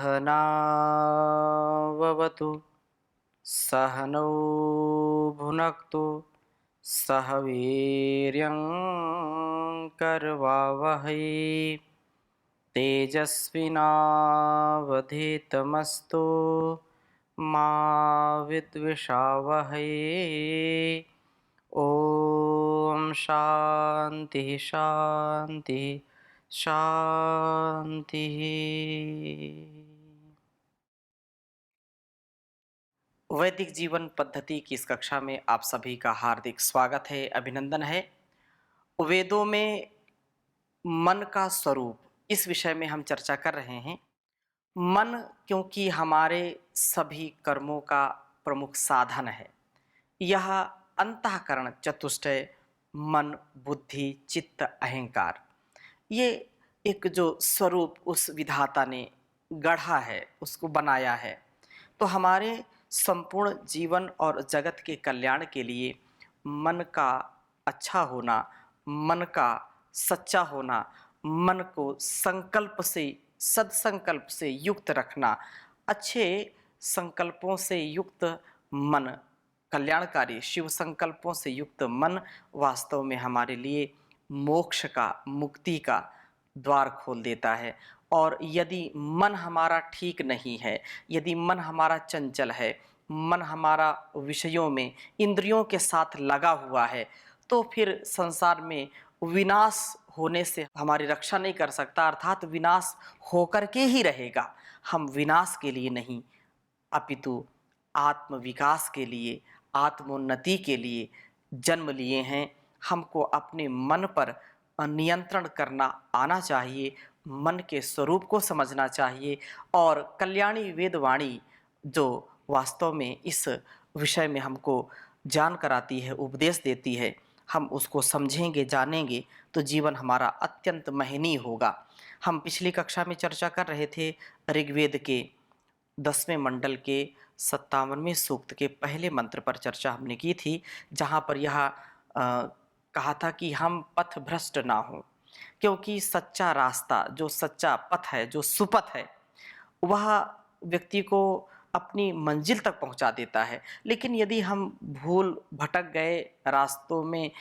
सहनाववतु सहनौ भुनक्तु सह वीर्यं करवावहै तेजस्विनावधीतमस्तु मा विद्विषावहै। ओम शांति शांति शांति। वैदिक जीवन पद्धति की इस कक्षा में आप सभी का हार्दिक स्वागत है, अभिनंदन है। वेदों में मन का स्वरूप, इस विषय में हम चर्चा कर रहे हैं। मन क्योंकि हमारे सभी कर्मों का प्रमुख साधन है। यह अंतःकरण चतुष्टय मन, बुद्धि, चित्त, अहंकार, ये एक जो स्वरूप उस विधाता ने गढ़ा है, उसको बनाया है, तो हमारे संपूर्ण जीवन और जगत के कल्याण के लिए मन का अच्छा होना, मन का सच्चा होना, मन को संकल्प से, सदसंकल्प से युक्त रखना, अच्छे संकल्पों से युक्त मन, कल्याणकारी शिव संकल्पों से युक्त मन वास्तव में हमारे लिए मोक्ष का, मुक्ति का द्वार खोल देता है। और यदि मन हमारा ठीक नहीं है, यदि मन हमारा चंचल है, मन हमारा विषयों में, इंद्रियों के साथ लगा हुआ है, तो फिर संसार में विनाश होने से हमारी रक्षा नहीं कर सकता, अर्थात विनाश होकर के ही रहेगा। हम विनाश के लिए नहीं, अपितु आत्म विकास के लिए, आत्मोन्नति के लिए जन्म लिए हैं। हमको अपने मन पर नियंत्रण करना आना चाहिए, मन के स्वरूप को समझना चाहिए। और कल्याणी वेदवाणी जो वास्तव में इस विषय में हमको जान कराती है, उपदेश देती है, हम उसको समझेंगे, जानेंगे तो जीवन हमारा अत्यंत महनीय होगा। हम पिछली कक्षा में चर्चा कर रहे थे ऋग्वेद के 10वें मंडल के 57वें सूक्त के पहले मंत्र पर चर्चा हमने की थी, जहाँ पर यह कहा था कि हम पथ भ्रष्ट ना हो, क्योंकि सच्चा रास्ता, जो सच्चा पथ है, जो सुपथ है, वह व्यक्ति को अपनी मंजिल तक पहुंचा देता है। लेकिन यदि हम भूल भटक गए रास्तों में,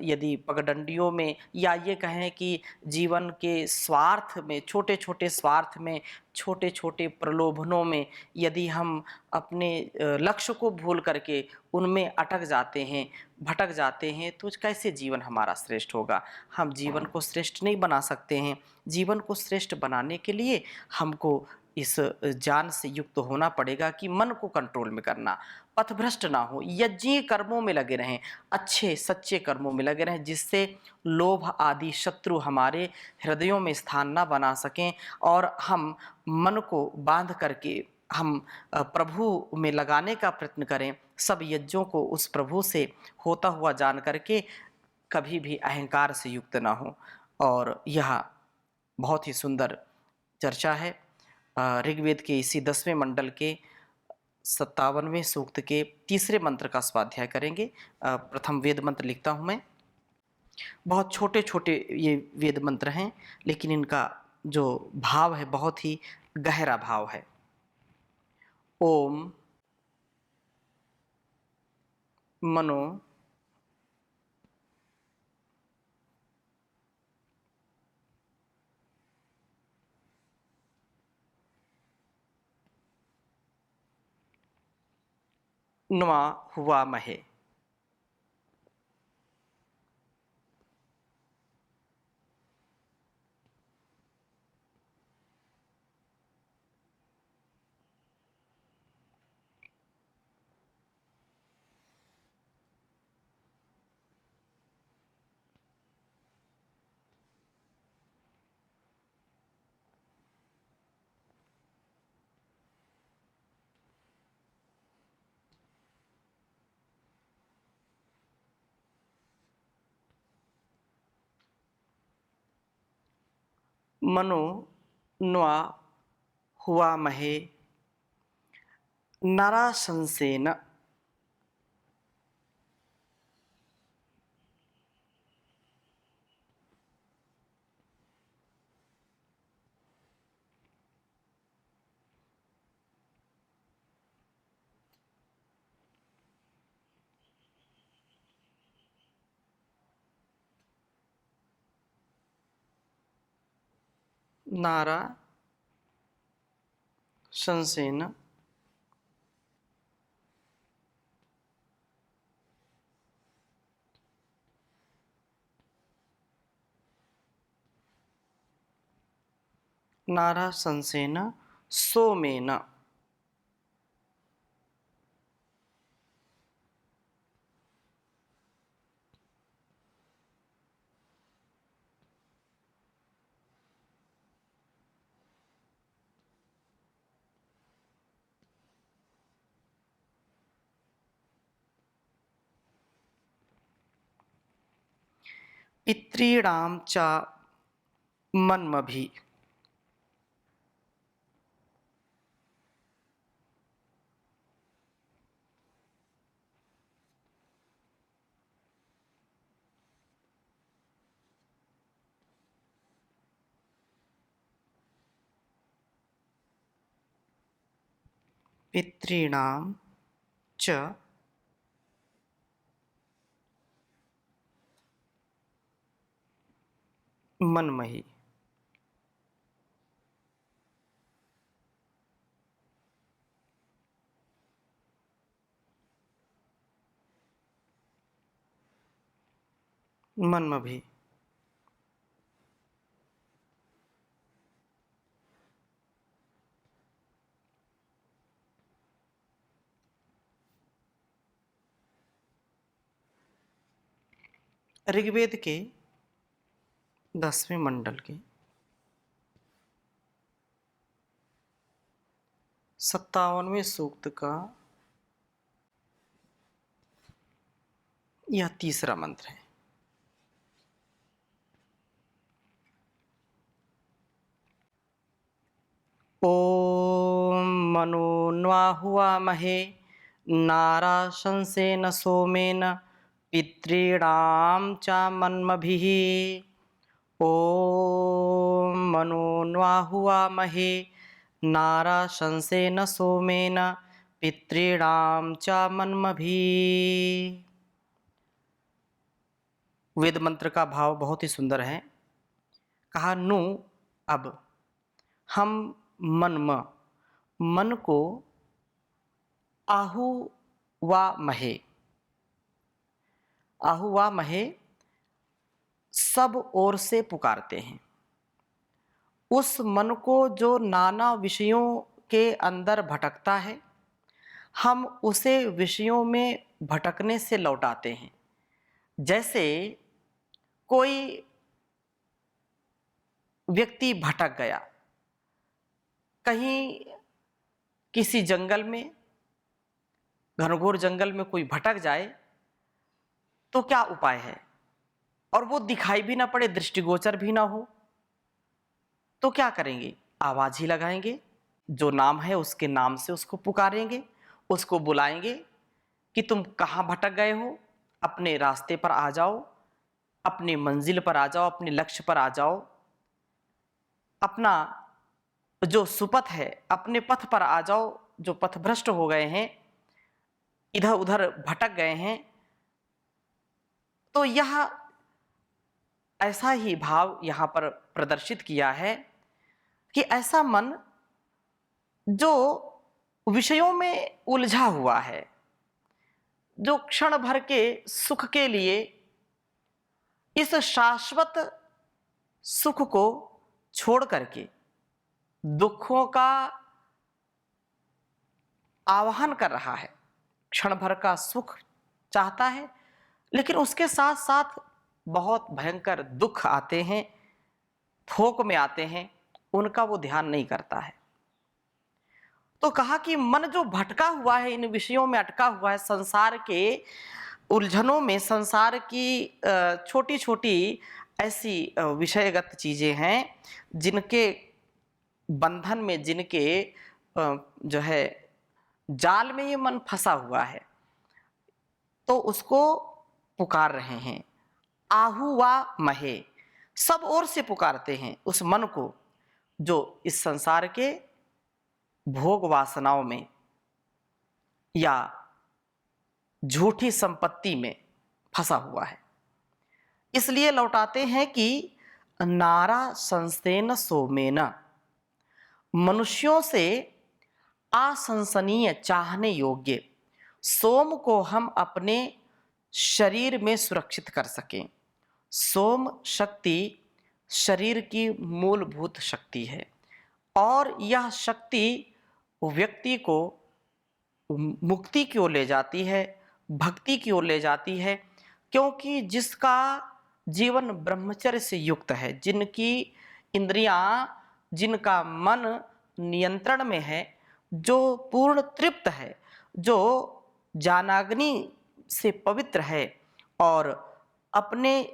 यदि पगडंडियों में, या ये कहें कि जीवन के स्वार्थ में, छोटे छोटे स्वार्थ में, छोटे छोटे प्रलोभनों में यदि हम अपने लक्ष्य को भूल करके उनमें अटक जाते हैं, भटक जाते हैं, तो कैसे जीवन हमारा श्रेष्ठ होगा। हम जीवन को श्रेष्ठ नहीं बना सकते हैं। जीवन को श्रेष्ठ बनाने के लिए हमको इस ज्ञान से युक्त होना पड़ेगा कि मन को कंट्रोल में करना, पथभ्रष्ट ना हो, यज्ञीय कर्मों में लगे रहें, अच्छे सच्चे कर्मों में लगे रहें, जिससे लोभ आदि शत्रु हमारे हृदयों में स्थान ना बना सकें, और हम मन को बांध करके हम प्रभु में लगाने का प्रयत्न करें। सब यज्ञों को उस प्रभु से होता हुआ जान करके कभी भी अहंकार से युक्त ना हो। और यह बहुत ही सुंदर चर्चा है। ऋग्वेद के इसी 10वें मंडल के 57वें सूक्त के तीसरे मंत्र का स्वाध्याय करेंगे। प्रथम वेद मंत्र लिखता हूँ मैं। बहुत छोटे छोटे ये वेद मंत्र हैं, लेकिन इनका जो भाव है बहुत ही गहरा भाव है। ओम मनो नुआ हुआ महे। मनो नुआ हुआ महे नराशंसेन। नारा संसेन नारा संसेन सोमेन पितॄणां च मन्मभि पितॄणां च मन्महि मन्मभि ऋग्वेद के 10वें मंडल के 57वें सूक्त का यह तीसरा मंत्र है। ओम मनो न्वाहुवामहे नारा शंसेन सोमेन पितॄणां च मन्मभिः। ओम मनो न्वाहुवामहे नारा शंसेन सोमेन पितॄणां च मन्मभिः। वेद मंत्र का भाव बहुत ही सुंदर है। कहा नु अब हम मन को आहु वा महे सब ओर से पुकारते हैं। उस मन को जो नाना विषयों के अंदर भटकता है, हम उसे विषयों में भटकने से लौटाते हैं। जैसे कोई व्यक्ति भटक गया, कहीं किसी जंगल में, घनघोर जंगल में कोई भटक जाए तो क्या उपाय है, और वो दिखाई भी ना पड़े, दृष्टिगोचर भी ना हो, तो क्या करेंगे? आवाज ही लगाएंगे। जो नाम है उसके नाम से उसको पुकारेंगे, उसको बुलाएंगे कि तुम कहाँ भटक गए हो, अपने रास्ते पर आ जाओ, अपनी मंजिल पर आ जाओ, अपने लक्ष्य पर आ जाओ, अपना जो सुपथ है अपने पथ पर आ जाओ। जो पथभ्रष्ट हो गए हैं, इधर उधर भटक गए हैं, तो यह ऐसा ही भाव यहाँ पर प्रदर्शित किया है कि ऐसा मन जो विषयों में उलझा हुआ है, जो क्षण भर के सुख के लिए इस शाश्वत सुख को छोड़ करके दुखों का आवाहन कर रहा है, क्षण भर का सुख चाहता है, लेकिन उसके साथ साथ बहुत भयंकर दुख आते हैं, थोक में आते हैं, उनका वो ध्यान नहीं करता है। तो कहा कि मन जो भटका हुआ है, इन विषयों में अटका हुआ है, संसार के उलझनों में, संसार की छोटी छोटी ऐसी विषयगत चीजें हैं जिनके बंधन में, जिनके जो है जाल में ये मन फंसा हुआ है, तो उसको पुकार रहे हैं। आहु वा महे, सब ओर से पुकारते हैं उस मन को जो इस संसार के भोग वासनाओं में या झूठी संपत्ति में फंसा हुआ है। इसलिए लौटाते हैं कि नारा संस्थेन सोमेन, मनुष्यों से असंसनीय चाहने योग्य सोम को हम अपने शरीर में सुरक्षित कर सकें। सोम शक्ति शरीर की मूलभूत शक्ति है और यह शक्ति व्यक्ति को मुक्ति की ओर ले जाती है, भक्ति की ओर ले जाती है, क्योंकि जिसका जीवन ब्रह्मचर्य से युक्त है, जिनकी इंद्रियां, जिनका मन नियंत्रण में है, जो पूर्ण तृप्त है, जो ज्ञानाग्नि से पवित्र है और अपने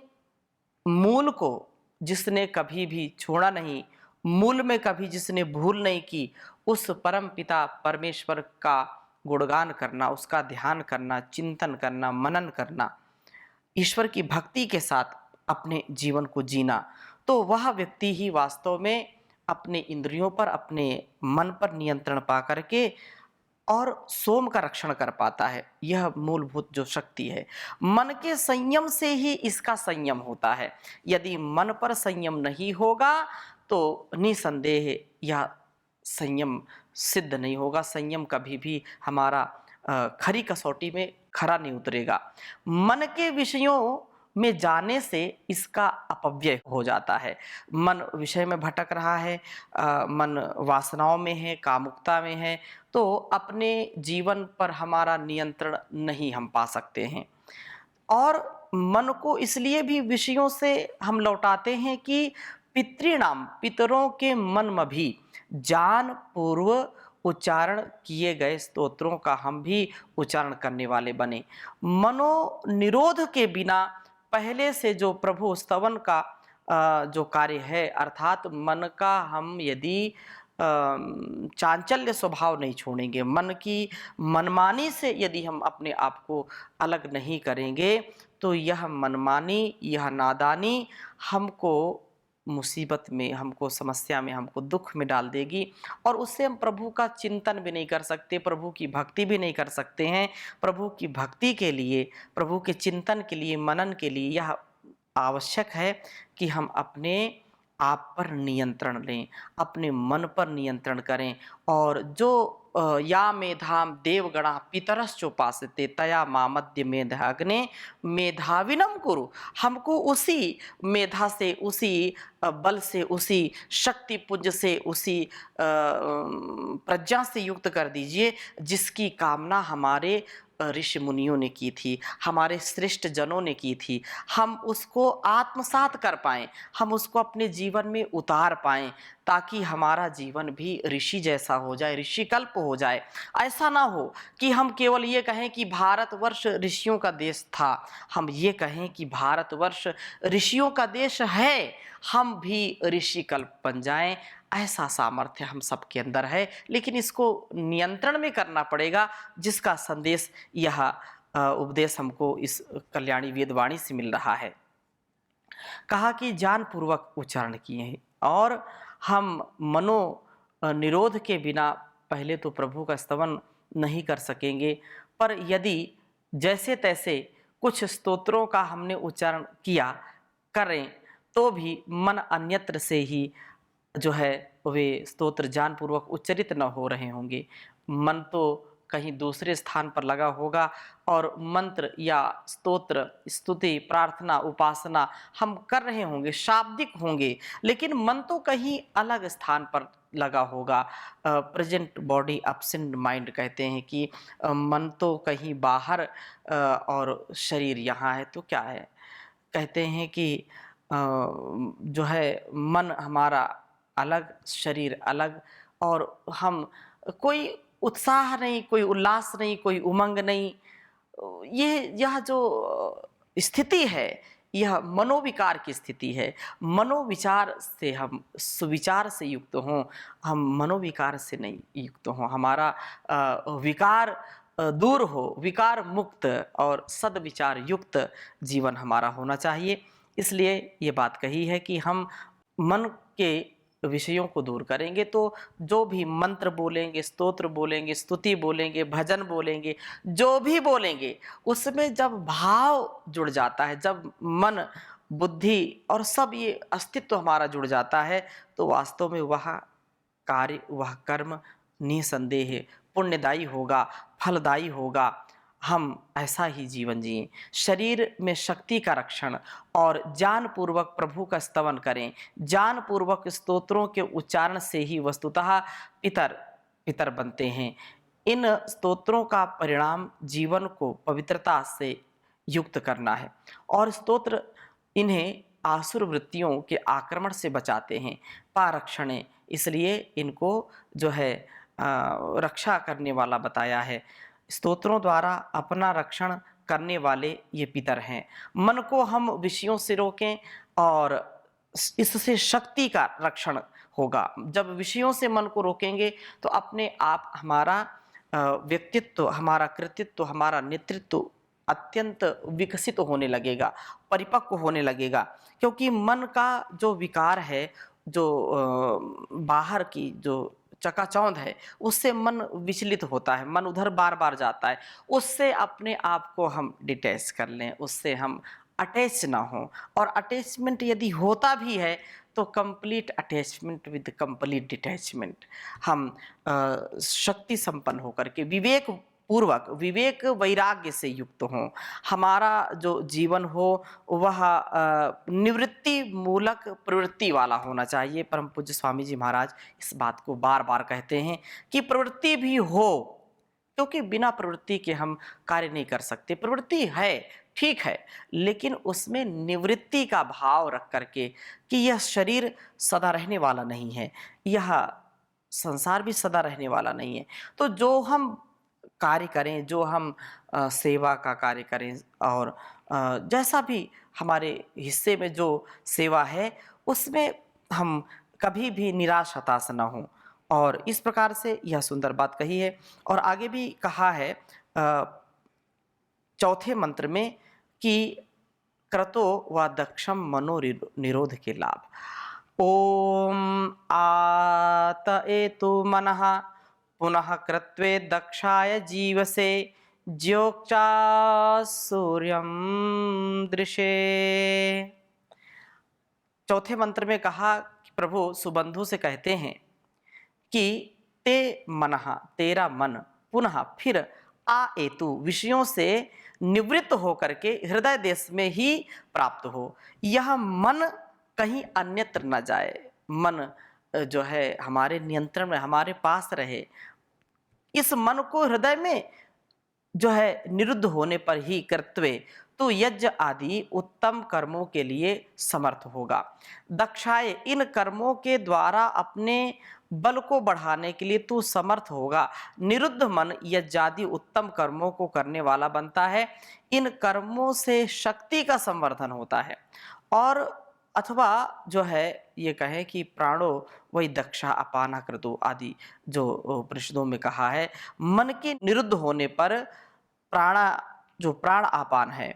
मूल को जिसने कभी भी छोड़ा नहीं, मूल में कभी जिसने भूल नहीं की, उस परम पिता परमेश्वर का गुणगान करना, उसका ध्यान करना, चिंतन करना, मनन करना, ईश्वर की भक्ति के साथ अपने जीवन को जीना, तो वह व्यक्ति ही वास्तव में अपने इंद्रियों पर, अपने मन पर नियंत्रण पा करके और सोम का रक्षण कर पाता है। यह मूलभूत जो शक्ति है, मन के संयम से ही इसका संयम होता है। यदि मन पर संयम नहीं होगा तो निसंदेह यह संयम सिद्ध नहीं होगा। संयम कभी भी हमारा खरी कसौटी में खरा नहीं उतरेगा। मन के विषयों में जाने से इसका अपव्यय हो जाता है। मन विषय में भटक रहा है, मन वासनाओं में है, कामुकता में है, तो अपने जीवन पर हमारा नियंत्रण नहीं हम पा सकते हैं। और मन को इसलिए भी विषयों से हम लौटाते हैं कि पितृणाम, पितरों के मन में भी जान पूर्व उच्चारण किए गए स्तोत्रों का हम भी उच्चारण करने वाले बने। मनोनिरोध के बिना पहले से जो प्रभु स्तवन का जो कार्य है, अर्थात मन का हम यदि चांचल्य स्वभाव नहीं छोड़ेंगे, मन की मनमानी से यदि हम अपने आप को अलग नहीं करेंगे, तो यह मनमानी, यह नादानी हमको मुसीबत में, हमको समस्या में, हमको दुख में डाल देगी और उससे हम प्रभु का चिंतन भी नहीं कर सकते, प्रभु की भक्ति भी नहीं कर सकते हैं। प्रभु की भक्ति के लिए, प्रभु के चिंतन के लिए, मनन के लिए यह आवश्यक है कि हम अपने आप पर नियंत्रण लें, अपने मन पर नियंत्रण करें। और जो या मेधाम देवगणा पितरश्चोपासते तया मामद्य मेधाग्ने मेधाविनम कुरु, हमको उसी मेधा से, उसी बल से, उसी शक्ति पुंज से, उसी प्रज्ञा से युक्त कर दीजिए जिसकी कामना हमारे ऋषि मुनियों ने की थी, हमारे श्रेष्ठ जनों ने की थी। हम उसको आत्मसात कर पाएं, हम उसको अपने जीवन में उतार पाएं, ताकि हमारा जीवन भी ऋषि जैसा हो जाए, ऋषि कल्प हो जाए। ऐसा ना हो कि हम केवल ये कहें कि भारतवर्ष ऋषियों का देश था, हम ये कहें कि भारतवर्ष ऋषियों का देश है, हम भी ऋषि कल्प बन जाएं। ऐसा सामर्थ्य हम सबके अंदर है, लेकिन इसको नियंत्रण में करना पड़ेगा, जिसका संदेश यह उपदेश हमको इस कल्याणी वेदवाणी से मिल रहा है। कहा कि ज्ञान पूर्वक उच्चारण किए हैं और हम मनो निरोध के बिना पहले तो प्रभु का स्तवन नहीं कर सकेंगे, पर यदि जैसे तैसे कुछ स्तोत्रों का हमने उच्चारण किया करें तो भी मन अन्यत्र से ही जो है वे स्तोत्र ज्ञानपूर्वक उच्चरित न हो रहे होंगे, मन तो कहीं दूसरे स्थान पर लगा होगा और मंत्र या स्तोत्र, स्तुति, प्रार्थना, उपासना हम कर रहे होंगे, शाब्दिक होंगे, लेकिन मन तो कहीं अलग स्थान पर लगा होगा। प्रेजेंट बॉडी एब्सेंट माइंड कहते हैं कि मन तो कहीं बाहर और शरीर यहाँ है। तो क्या है, कहते हैं कि जो है मन हमारा अलग, शरीर अलग, और हम कोई उत्साह नहीं, कोई उल्लास नहीं, कोई उमंग नहीं। यह जो स्थिति है, यह मनोविकार की स्थिति है। मनोविचार से हम सुविचार से युक्त हों, हम मनोविकार से नहीं युक्त हों, हमारा विकार दूर हो, विकार मुक्त और सद्विचार युक्त जीवन हमारा होना चाहिए। इसलिए ये बात कही है कि हम मन के विषयों को दूर करेंगे तो जो भी मंत्र बोलेंगे, स्तोत्र बोलेंगे, स्तुति बोलेंगे, भजन बोलेंगे, जो भी बोलेंगे, उसमें जब भाव जुड़ जाता है, जब मन बुद्धि और सब ये अस्तित्व हमारा जुड़ जाता है, तो वास्तव में वह कार्य, वह कर्म निसंदेह पुण्यदायी होगा, फलदायी होगा। हम ऐसा ही जीवन जिएं, शरीर में शक्ति का रक्षण और ज्ञान पूर्वक प्रभु का स्तवन करें। ज्ञान पूर्वक स्तोत्रों के उच्चारण से ही वस्तुतः पितर पितर बनते हैं। इन स्तोत्रों का परिणाम जीवन को पवित्रता से युक्त करना है, और स्तोत्र इन्हें आसुर वृत्तियों के आक्रमण से बचाते हैं। पारक्षणे, इसलिए इनको जो है रक्षा करने वाला बताया है। स्तोत्रों द्वारा अपना रक्षण करने वाले ये पितर हैं। मन को हम विषयों से रोकें और इससे शक्ति का रक्षण होगा। जब विषयों से मन को रोकेंगे तो अपने आप हमारा व्यक्तित्व, हमारा कृतित्व, हमारा नेतृत्व अत्यंत विकसित होने लगेगा, परिपक्व होने लगेगा। क्योंकि मन का जो विकार है, जो बाहर की जो चकाचौंध है, उससे मन विचलित होता है, मन उधर बार बार जाता है। उससे अपने आप को हम डिटैच कर लें, उससे हम अटैच ना हो। और अटैचमेंट यदि होता भी है तो complete attachment with complete detachment. हम शक्ति संपन्न होकर के विवेक पूर्वक, विवेक वैराग्य से युक्त हों। हमारा जो जीवन हो वह निवृत्ति मूलक प्रवृत्ति वाला होना चाहिए। परम पूज्य स्वामी जी महाराज इस बात को बार बार कहते हैं कि प्रवृत्ति भी हो, क्योंकि बिना प्रवृत्ति के हम कार्य नहीं कर सकते। प्रवृत्ति है, ठीक है, लेकिन उसमें निवृत्ति का भाव रख करके कि यह शरीर सदा रहने वाला नहीं है, यह संसार भी सदा रहने वाला नहीं है। तो जो हम कार्य करें, जो हम सेवा का कार्य करें, और जैसा भी हमारे हिस्से में जो सेवा है, उसमें हम कभी भी निराश हताश न हों। और इस प्रकार से यह सुंदर बात कही है। और आगे भी कहा है चौथे मंत्र में कि क्रतो व दक्षम मनो निरोध के लाभ। ओम आत एतु मनः पुनः कृत्वे दक्षाय जीवसे ज्योक्षा सूर्यम दृशे। चौथे मंत्र में कहा कि प्रभु सुबंधु से कहते हैं कि ते मनः, तेरा मन, पुनः फिर आ एतु, विषयों से निवृत्त होकर के हृदय देश में ही प्राप्त हो। यह मन कहीं अन्यत्र न जाए, मन जो है हमारे नियंत्रण में, हमारे पास रहे। इस मन को हृदय में जो है निरुद्ध होने पर ही कर्तव्य तो यज्ञ आदि उत्तम कर्मों के लिए समर्थ होगा। दक्षाए, इन कर्मों के द्वारा अपने बल को बढ़ाने के लिए तू समर्थ होगा। निरुद्ध मन यज्ञादि उत्तम कर्मों को करने वाला बनता है। इन कर्मों से शक्ति का संवर्धन होता है। और अथवा जो है ये कहें कि प्राणो वही दक्षा अपाना कृतो आदि जो उपनिषदों में कहा है, मन के निरुद्ध होने पर जो प्राण आपान है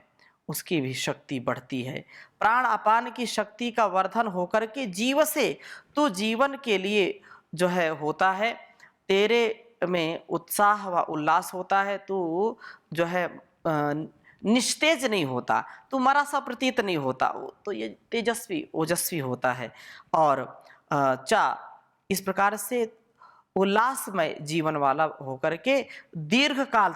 उसकी भी शक्ति बढ़ती है। प्राण आपान की शक्ति का वर्धन होकर के जीव से तो जीवन के लिए जो है होता है, तेरे में उत्साह व उल्लास होता है, तू जो है निस्तेज नहीं होता, तू मरा सा प्रतीत नहीं होता, तो ये तेजस्वी ओजस्वी होता है। और इस प्रकार से उल्लासमय जीवन वाला होकर के दीर्घ काल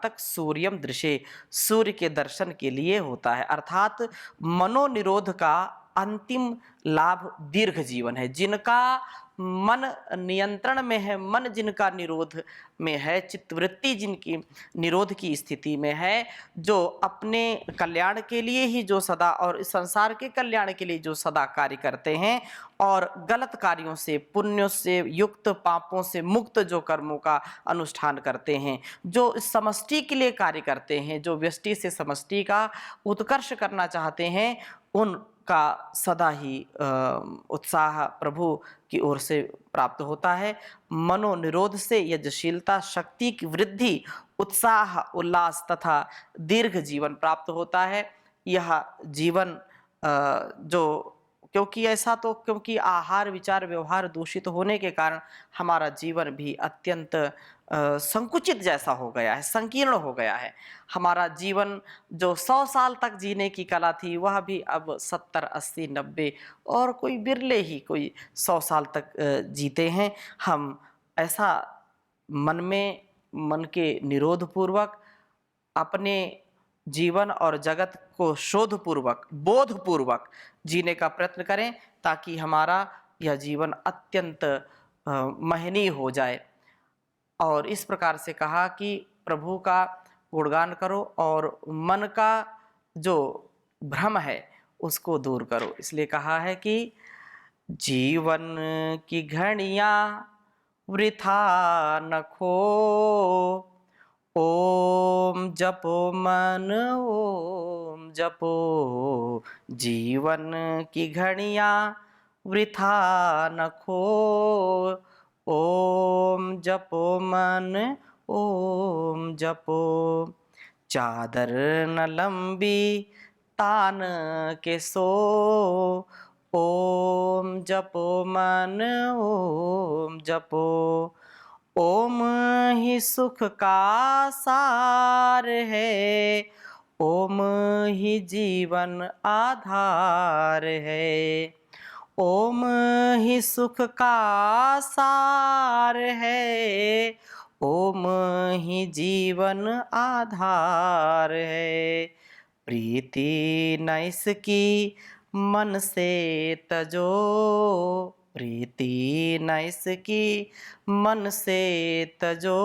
तक सूर्यम दृश्य, सूर्य के दर्शन के लिए होता है। अर्थात मनोनिरोध का अंतिम लाभ दीर्घ जीवन है। जिनका मन नियंत्रण में है, मन जिनका निरोध में है, चित्तवृत्ति जिनकी निरोध की स्थिति में है, जो अपने कल्याण के लिए ही जो सदा और इस संसार के कल्याण के लिए जो सदा कार्य करते हैं और गलत कार्यों से, पुण्यों से युक्त, पापों से मुक्त जो कर्मों का अनुष्ठान करते हैं, जो इस समष्टि के लिए कार्य करते हैं, जो व्यष्टि से समष्टि का उत्कर्ष करना चाहते हैं, उनका सदा ही उत्साह प्रभु की ओर से प्राप्त होता है। मनोनिरोध से यज्ञशीलता, शक्ति की वृद्धि, उत्साह, उल्लास तथा दीर्घ जीवन प्राप्त होता है। यह जीवन जो क्योंकि ऐसा तो क्योंकि आहार विचार व्यवहार दूषित होने के कारण हमारा जीवन भी अत्यंत संकुचित जैसा हो गया है, संकीर्ण हो गया है। हमारा जीवन जो 100 साल तक जीने की कला थी वह भी अब 70, 80, 90 और कोई बिरले ही कोई 100 साल तक जीते हैं। हम ऐसा मन के निरोध पूर्वक अपने जीवन और जगत को शोधपूर्वक, बोधपूर्वक जीने का प्रयत्न करें ताकि हमारा यह जीवन अत्यंत महनीय हो जाए। और इस प्रकार से कहा कि प्रभु का गुणगान करो और मन का जो भ्रम है उसको दूर करो। इसलिए कहा है कि जीवन की घड़ियां वृथा न खो, ओम जपो मन ओम जपो, जीवन की घड़ियां वृथा न खो, ओम जपो मन ओम जपो, चादर न लंबी तान के सो, ओम जपो मन ओम जपो, ओम ही सुख का सार है, ओम ही जीवन आधार है, ओम ही सुख का सार है, ओम ही जीवन आधार है, प्रीति न इसकी मन से तजो, प्रीति न इसकी मन से तजो,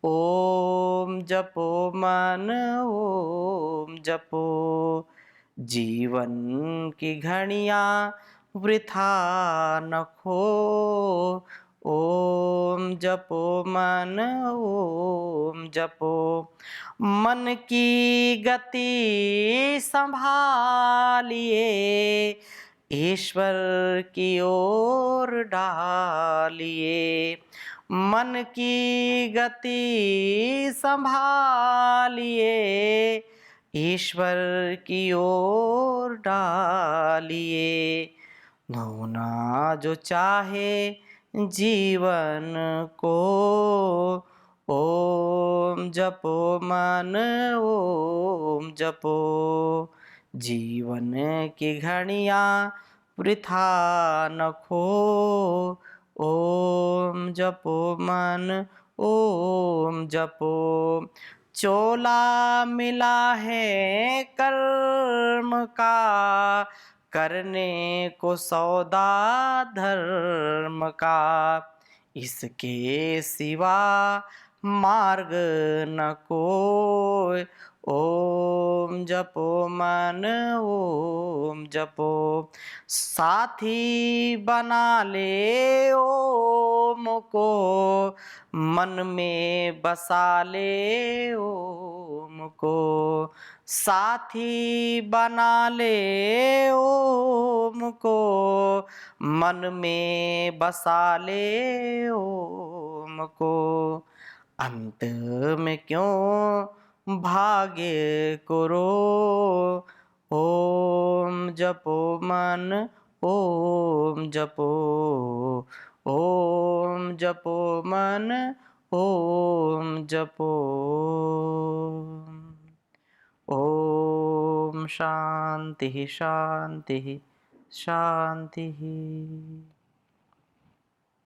ओम जपो मन ओम जपो, जीवन की घड़ियां वृथा न खो, ओम जपो मन ओम जपो, मन की गति संभालिए, ईश्वर की ओर डालिए, मन की गति संभालिए, ईश्वर की ओर डालिए, होना जो चाहे जीवन को, ओम जपो मन ओम जपो, जीवन की घड़ियां वृथा न खो, ओम जपो मन ओम जपो, चोला मिला है कर्म का, करने को सौदा धर्म का, इसके सिवा मार्ग न कोई, ओम जपो मन ओम जपो, साथी बना ले ओम को, मन में बसा ले ओम को, साथी बना ले ओम को, मन में बसा ले ओम को, अंत में क्यों भाग्य करो, ओम जपो मन ओम जपो, ओम जपो मन ओम जपो, ओम शांति शांति शांति।